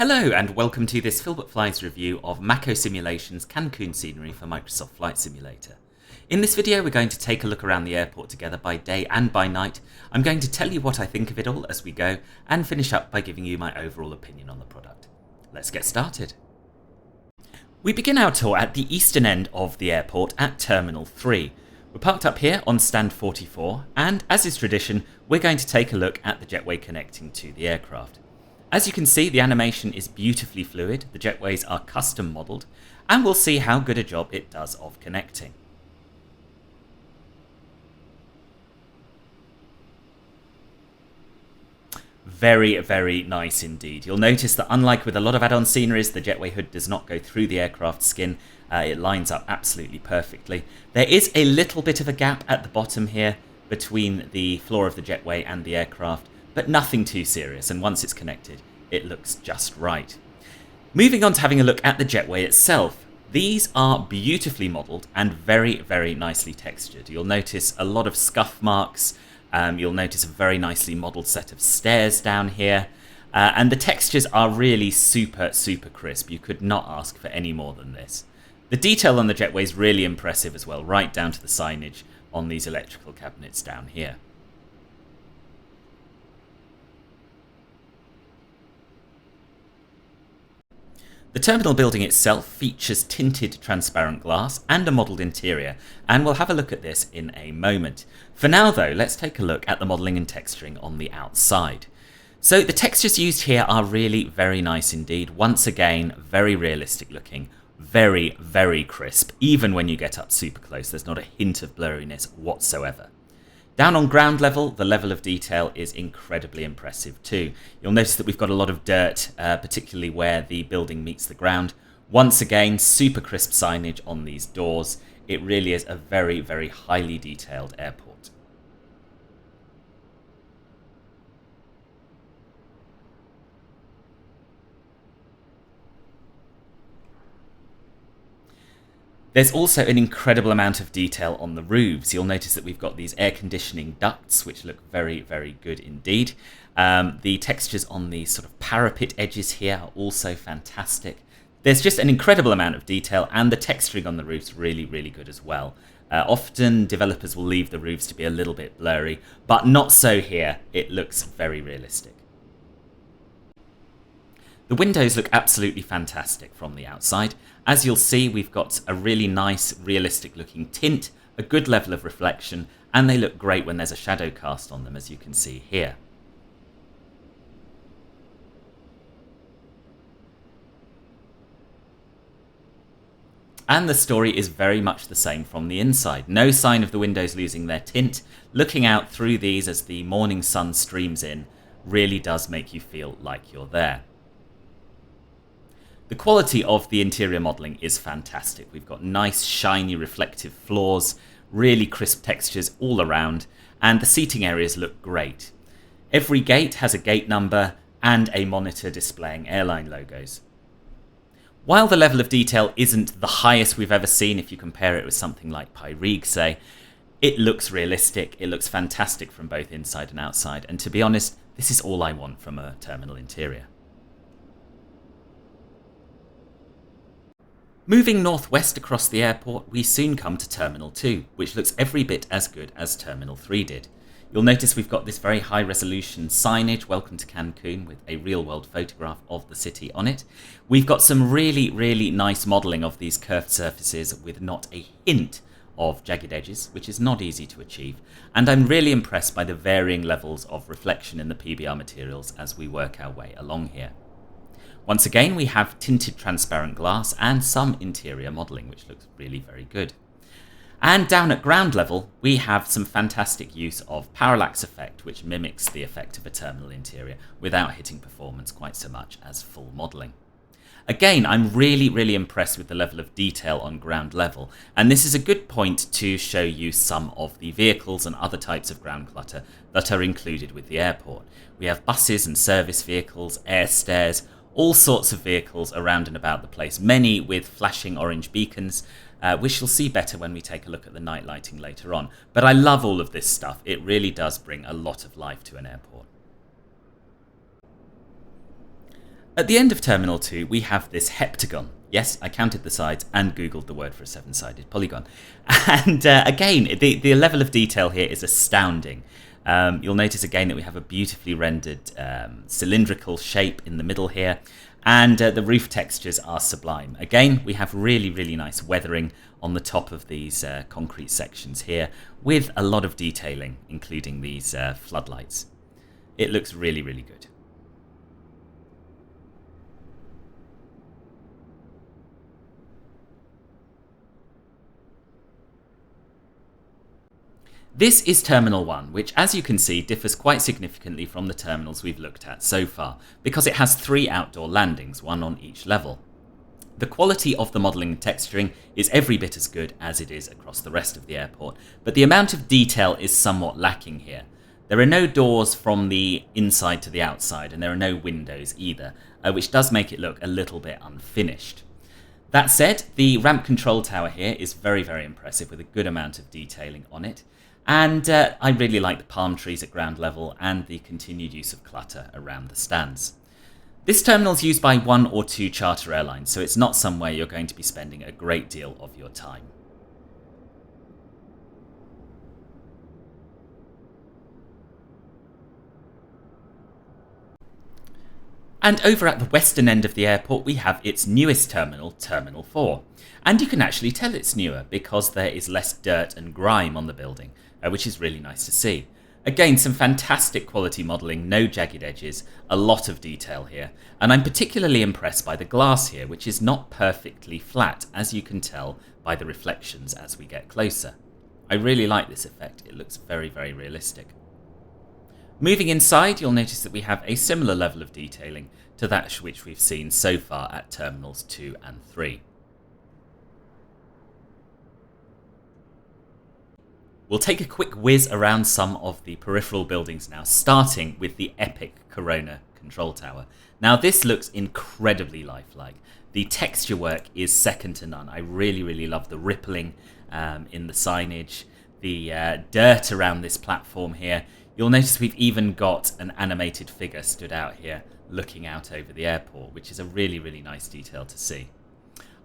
Hello and welcome to this Philbert Flies review of Macco Simulation's Cancun scenery for Microsoft Flight Simulator. In this video we're going to take a look around the airport together by day and by night. I'm going to tell you what I think of it all as we go and finish up by giving you my overall opinion on the product. Let's get started. We begin our tour at the eastern end of the airport at Terminal 3. We're parked up here on stand 44 and, as is tradition, we're going to take a look at the jetway connecting to the aircraft. As you can see, the animation is beautifully fluid, the jetways are custom modelled, and we'll see how good a job it does of connecting. Very, very nice indeed. You'll notice that unlike with a lot of add-on sceneries, the jetway hood does not go through the aircraft skin. It lines up absolutely perfectly. There is a little bit of a gap at the bottom here between the floor of the jetway and the aircraft, but nothing too serious, and once it's connected, it looks just right. Moving on to having a look at the jetway itself. These are beautifully modelled and very, very nicely textured. You'll notice a lot of scuff marks. You'll notice a very nicely modelled set of stairs down here. And the textures are really super, super crisp. You could not ask for any more than this. The detail on the jetway is really impressive as well, right down to the signage on these electrical cabinets down here. The terminal building itself features tinted transparent glass and a modelled interior, and we'll have a look at this in a moment. For now though, let's take a look at the modelling and texturing on the outside. So the textures used here are really very nice indeed. Once again, very realistic looking, very, very crisp. Even when you get up super close, there's not a hint of blurriness whatsoever. Down on ground level, the level of detail is incredibly impressive too. You'll notice that we've got a lot of dirt, particularly where the building meets the ground. Once again, super crisp signage on these doors. It really is a very, very highly detailed airport. There's also an incredible amount of detail on the roofs. You'll notice that we've got these air conditioning ducts, which look very, very good indeed. The textures on these sort of parapet edges here are also fantastic. There's just an incredible amount of detail, and the texturing on the roofs really, really good as well. Often developers will leave the roofs to be a little bit blurry, but not so here. It looks very realistic. The windows look absolutely fantastic from the outside. As you'll see, we've got a really nice, realistic looking tint, a good level of reflection, and they look great when there's a shadow cast on them, as you can see here. And the story is very much the same from the inside. No sign of the windows losing their tint. Looking out through these as the morning sun streams in really does make you feel like you're there. The quality of the interior modelling is fantastic. We've got nice, shiny, reflective floors, really crisp textures all around, and the seating areas look great. Every gate has a gate number and a monitor displaying airline logos. While the level of detail isn't the highest we've ever seen if you compare it with something like Pyrig, say, it looks realistic, it looks fantastic from both inside and outside, and to be honest, this is all I want from a terminal interior. Moving northwest across the airport, we soon come to Terminal 2, which looks every bit as good as Terminal 3 did. You'll notice we've got this very high resolution signage, "Welcome to Cancun," with a real world photograph of the city on it. We've got some really, really nice modelling of these curved surfaces with not a hint of jagged edges, which is not easy to achieve. And I'm really impressed by the varying levels of reflection in the PBR materials as we work our way along here. Once again, we have tinted transparent glass and some interior modelling, which looks really very good. And down at ground level, we have some fantastic use of parallax effect, which mimics the effect of a terminal interior without hitting performance quite so much as full modelling. Again, I'm really, really impressed with the level of detail on ground level, and this is a good point to show you some of the vehicles and other types of ground clutter that are included with the airport. We have buses and service vehicles, air stairs, all sorts of vehicles around and about the place, many with flashing orange beacons, which you'll see better when we take a look at the night lighting later on. But I love all of this stuff. It really does bring a lot of life to an airport. At the end of Terminal 2, we have this heptagon. Yes, I counted the sides and Googled the word for a 7-sided polygon. And again, the level of detail here is astounding. You'll notice again that we have a beautifully rendered cylindrical shape in the middle here, and the roof textures are sublime. Again, we have really, really nice weathering on the top of these concrete sections here, with a lot of detailing, including these floodlights. It looks really, really good. This is Terminal 1, which, as you can see, differs quite significantly from the terminals we've looked at so far, because it has 3 outdoor landings, 1 on each level. The quality of the modelling and texturing is every bit as good as it is across the rest of the airport, but the amount of detail is somewhat lacking here. There are no doors from the inside to the outside, and there are no windows either, which does make it look a little bit unfinished. That said, the ramp control tower here is very, very impressive, with a good amount of detailing on it. And I really like the palm trees at ground level and the continued use of clutter around the stands. This terminal is used by 1 or 2 charter airlines, so it's not somewhere you're going to be spending a great deal of your time. And over at the western end of the airport, we have its newest terminal, Terminal 4. And you can actually tell it's newer because there is less dirt and grime on the building, which is really nice to see. Again, some fantastic quality modelling, no jagged edges, a lot of detail here. And I'm particularly impressed by the glass here, which is not perfectly flat, as you can tell by the reflections as we get closer. I really like this effect, it looks very, very realistic. Moving inside, you'll notice that we have a similar level of detailing to that which we've seen so far at Terminals 2 and 3. We'll take a quick whiz around some of the peripheral buildings now, starting with the epic Corona control tower. Now this looks incredibly lifelike. The texture work is second to none. I really, really love the rippling in the signage, the dirt around this platform here. You'll notice we've even got an animated figure stood out here looking out over the airport, which is a really, really nice detail to see.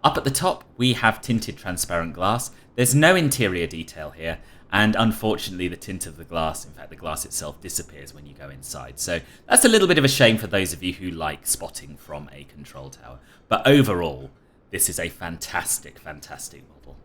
Up at the top, we have tinted transparent glass. There's no interior detail here, and unfortunately the tint of the glass, in fact the glass itself, disappears when you go inside. So that's a little bit of a shame for those of you who like spotting from a control tower. But overall, this is a fantastic, fantastic model.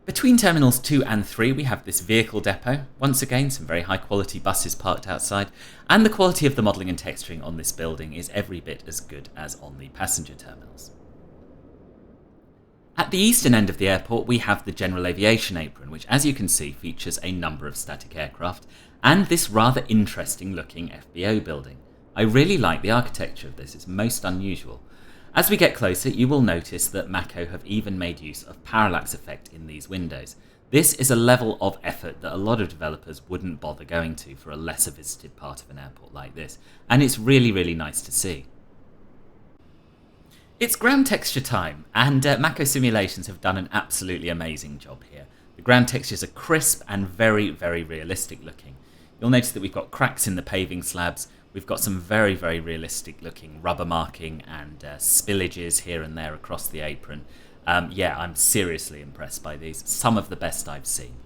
Between Terminals 2 and 3, we have this vehicle depot. Once again, some very high quality buses parked outside, and the quality of the modelling and texturing on this building is every bit as good as on the passenger terminals. At the eastern end of the airport, we have the General Aviation Apron, which, as you can see, features a number of static aircraft, and this rather interesting looking FBO building. I really like the architecture of this, it's most unusual. As we get closer, you will notice that Macco have even made use of parallax effect in these windows. This is a level of effort that a lot of developers wouldn't bother going to for a lesser visited part of an airport like this, and it's really, really nice to see. It's ground texture time, and Macco Simulations have done an absolutely amazing job here. The ground textures are crisp and very, very realistic looking. You'll notice that we've got cracks in the paving slabs. We've got some very, very realistic looking rubber marking and spillages here and there across the apron. Yeah, I'm seriously impressed by these. Some of the best I've seen.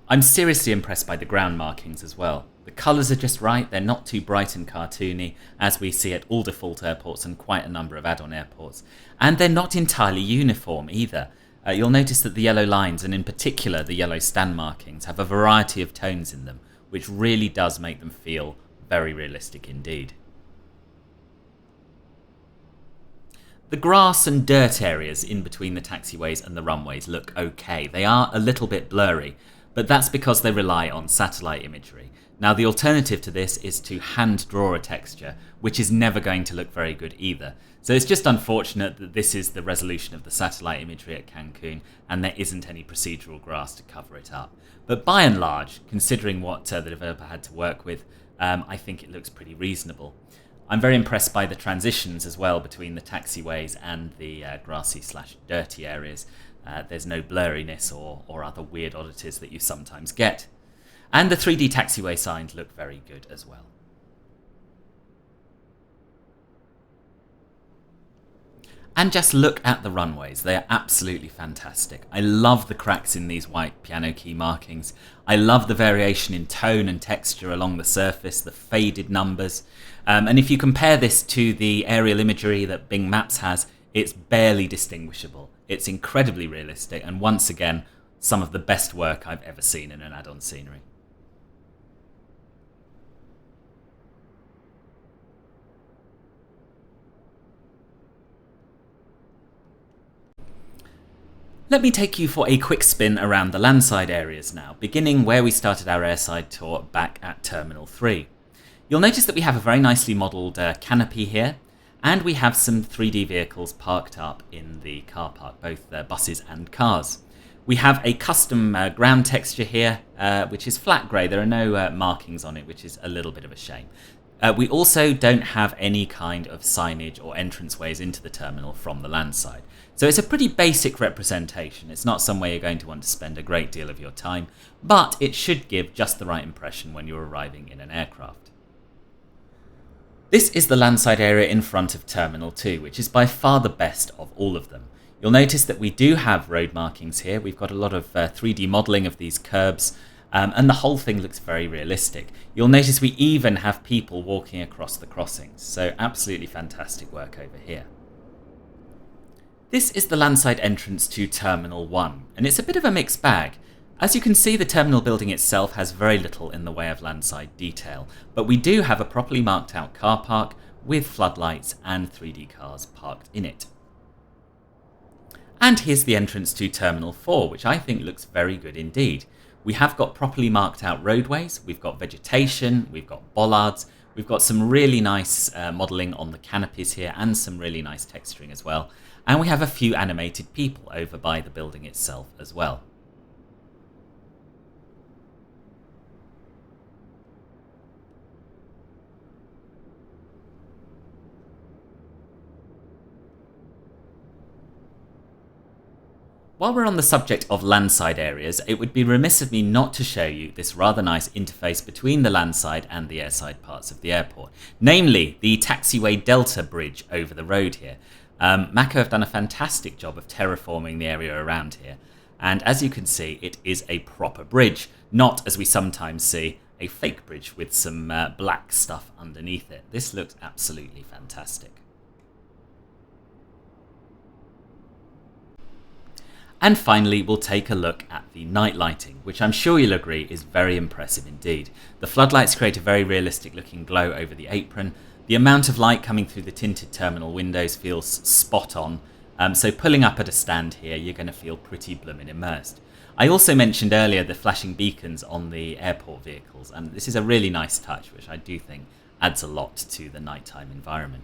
I'm seriously impressed by the ground markings as well. The colours are just right, they're not too bright and cartoony, as we see at all default airports and quite a number of add-on airports. And they're not entirely uniform either. You'll notice that the yellow lines, and in particular the yellow stand markings, have a variety of tones in them, which really does make them feel very realistic indeed. The grass and dirt areas in between the taxiways and the runways look okay. They are a little bit blurry, but that's because they rely on satellite imagery. Now the alternative to this is to hand draw a texture, which is never going to look very good either. So it's just unfortunate that this is the resolution of the satellite imagery at Cancun and there isn't any procedural grass to cover it up. But by and large, considering what the developer had to work with, I think it looks pretty reasonable. I'm very impressed by the transitions as well between the taxiways and the grassy/dirty areas. There's no blurriness or other weird oddities that you sometimes get. And the 3D taxiway signs look very good as well. And just look at the runways, they are absolutely fantastic. I love the cracks in these white piano key markings. I love the variation in tone and texture along the surface, the faded numbers. And if you compare this to the aerial imagery that Bing Maps has, it's barely distinguishable. It's incredibly realistic, and once again, some of the best work I've ever seen in an add-on scenery. Let me take you for a quick spin around the landside areas now, beginning where we started our airside tour back at Terminal 3. You'll notice that we have a very nicely modelled canopy here, and we have some 3D vehicles parked up in the car park, both buses and cars. We have a custom ground texture here, which is flat grey. There are no markings on it, which is a little bit of a shame. We also don't have any kind of signage or entranceways into the terminal from the landside. So it's a pretty basic representation. It's not somewhere you're going to want to spend a great deal of your time, but it should give just the right impression when you're arriving in an aircraft. This is the landside area in front of Terminal 2, which is by far the best of all of them. You'll notice that we do have road markings here. We've got a lot of 3D modelling of these curbs, and the whole thing looks very realistic. You'll notice we even have people walking across the crossings, so absolutely fantastic work over here. This is the landside entrance to Terminal 1, and it's a bit of a mixed bag. As you can see, the terminal building itself has very little in the way of landside detail, but we do have a properly marked out car park with floodlights and 3D cars parked in it. And here's the entrance to Terminal 4, which I think looks very good indeed. We have got properly marked out roadways, we've got vegetation, we've got bollards, we've got some really nice modelling on the canopies here and some really nice texturing as well. And we have a few animated people over by the building itself as well. While we're on the subject of landside areas, it would be remiss of me not to show you this rather nice interface between the landside and the airside parts of the airport, namely the taxiway Delta bridge over the road here. Macco have done a fantastic job of terraforming the area around here, and as you can see, it is a proper bridge, not, as we sometimes see, a fake bridge with some black stuff underneath it. This looks absolutely fantastic. And finally, we'll take a look at the night lighting, which I'm sure you'll agree is very impressive indeed. The floodlights create a very realistic looking glow over the apron. The amount of light coming through the tinted terminal windows feels spot on, so pulling up at a stand here, you're going to feel pretty bloomin' immersed. I also mentioned earlier the flashing beacons on the airport vehicles, and this is a really nice touch, which I do think adds a lot to the nighttime environment.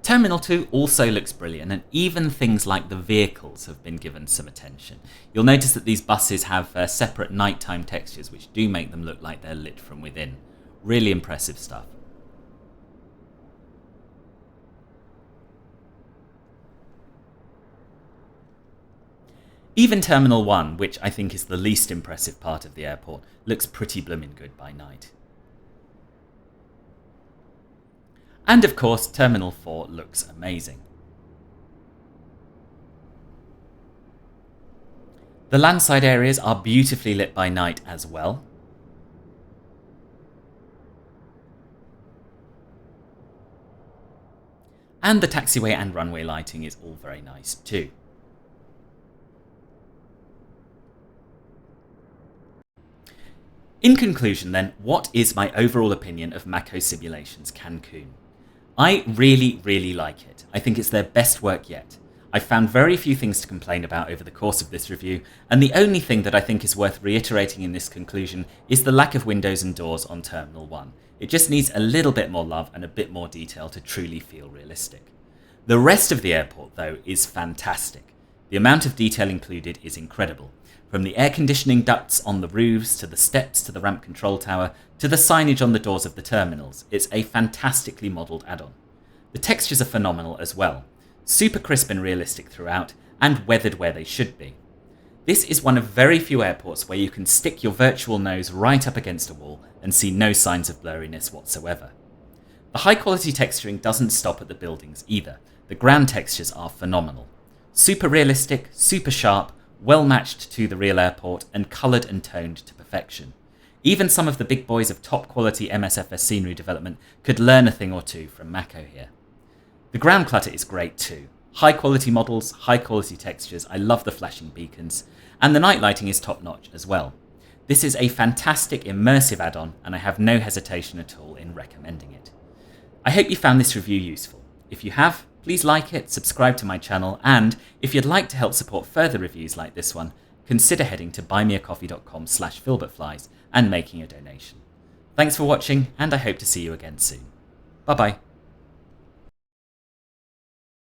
Terminal 2 also looks brilliant, and even things like the vehicles have been given some attention. You'll notice that these buses have separate nighttime textures, which do make them look like they're lit from within. Really impressive stuff. Even Terminal 1, which I think is the least impressive part of the airport, looks pretty bloomin' good by night. And of course, Terminal 4 looks amazing. The landside areas are beautifully lit by night as well. And the taxiway and runway lighting is all very nice too. In conclusion then, what is my overall opinion of Macco Simulations Cancun? I really like it. I think it's their best work yet. I've found very few things to complain about over the course of this review, and the only thing that I think is worth reiterating in this conclusion is the lack of windows and doors on Terminal 1. It just needs a little bit more love and a bit more detail to truly feel realistic. The rest of the airport, though, is fantastic. The amount of detail included is incredible. From the air conditioning ducts on the roofs, to the steps, to the ramp control tower, to the signage on the doors of the terminals, it's a fantastically modelled add-on. The textures are phenomenal as well, super crisp and realistic throughout, and weathered where they should be. This is one of very few airports where you can stick your virtual nose right up against a wall and see no signs of blurriness whatsoever. The high quality texturing doesn't stop at the buildings either. The ground textures are phenomenal. Super realistic, super sharp, well matched to the real airport, and coloured and toned to perfection. Even some of the big boys of top quality MSFS scenery development could learn a thing or two from Macco here. The ground clutter is great too. High quality models, high quality textures, I love the flashing beacons, and the night lighting is top notch as well. This is a fantastic immersive add-on, and I have no hesitation at all in recommending it. I hope you found this review useful. If you have, please like it, subscribe to my channel, and if you'd like to help support further reviews like this one, consider heading to buymeacoffee.com/filbertflies and making a donation. Thanks for watching, and I hope to see you again soon. Bye bye.